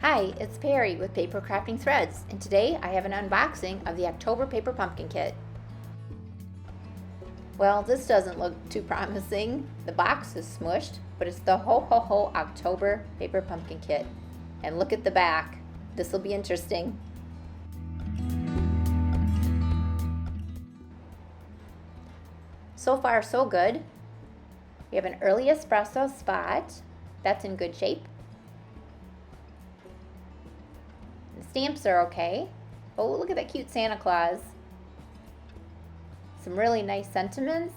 Hi, it's Perry with PapercraftingThreads, and today I have an unboxing of the October Paper Pumpkin Kit. Well, this doesn't look too promising. The box is smushed, but it's the Ho Ho Ho October Paper Pumpkin Kit. And look at the back. This will be interesting. So far, so good. We have an early espresso spot. That's in good shape. The stamps are okay. Oh, look at that cute Santa Claus. Some really nice sentiments.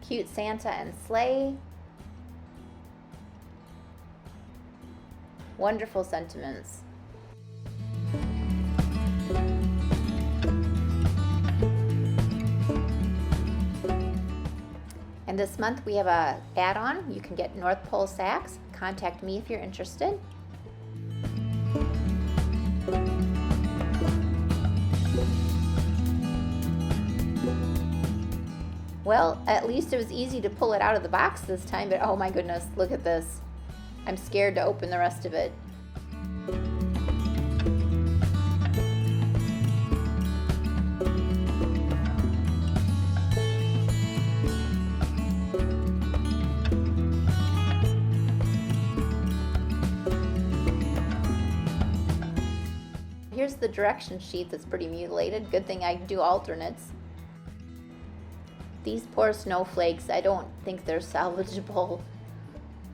Cute Santa and sleigh. Wonderful sentiments. And this month we have a add-on. You can get North Pole sacks. Contact me if you're interested. Well, at least it was easy to pull it out of the box this time, but oh my goodness, look at this. I'm scared to open the rest of it. Here's the direction sheet that's pretty mutilated. Good thing I do alternates. These poor snowflakes, I don't think they're salvageable.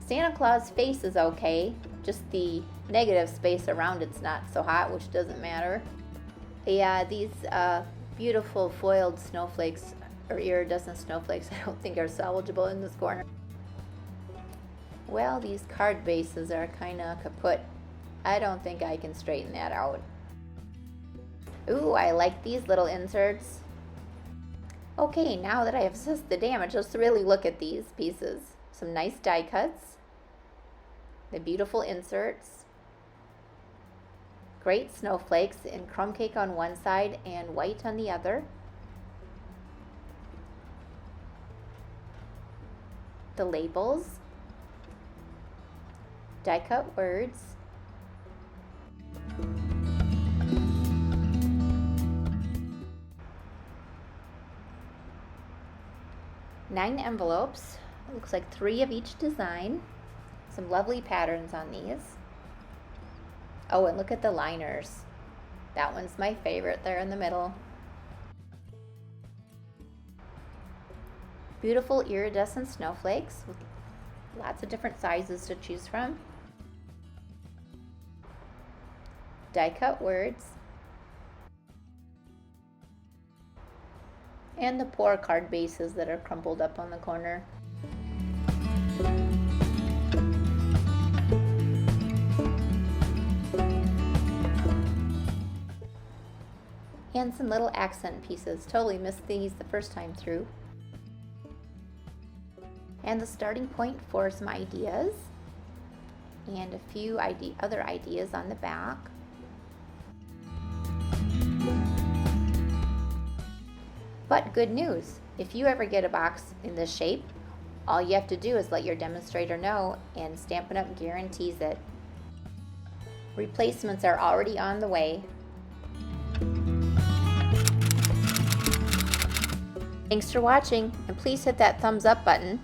Santa Claus face is okay, just the negative space around it's not so hot, which doesn't matter. Yeah, these beautiful foiled snowflakes, or iridescent snowflakes, I don't think are salvageable in this corner. Well, these card bases are kind of kaput. I don't think I can straighten that out. Ooh, I like these little inserts. Okay, now that I have assessed the damage, let's really look at these pieces. Some nice die cuts. The beautiful inserts. Great snowflakes in crumb cake on one side and white on the other. The labels. Die cut words. Nine envelopes. It looks like 3 of each design. Some lovely patterns on these. Oh, and look at the liners. That one's my favorite there in the middle. Beautiful iridescent snowflakes with lots of different sizes to choose from. Die cut words. And the poor card bases that are crumpled up on the corner. And some little accent pieces. Totally missed these the first time through. And the starting point for some ideas. And a few other ideas on the back. But good news, if you ever get a box in this shape, all you have to do is let your demonstrator know and Stampin' Up! Guarantees it. Replacements are already on the way. Thanks for watching, and please hit that thumbs up button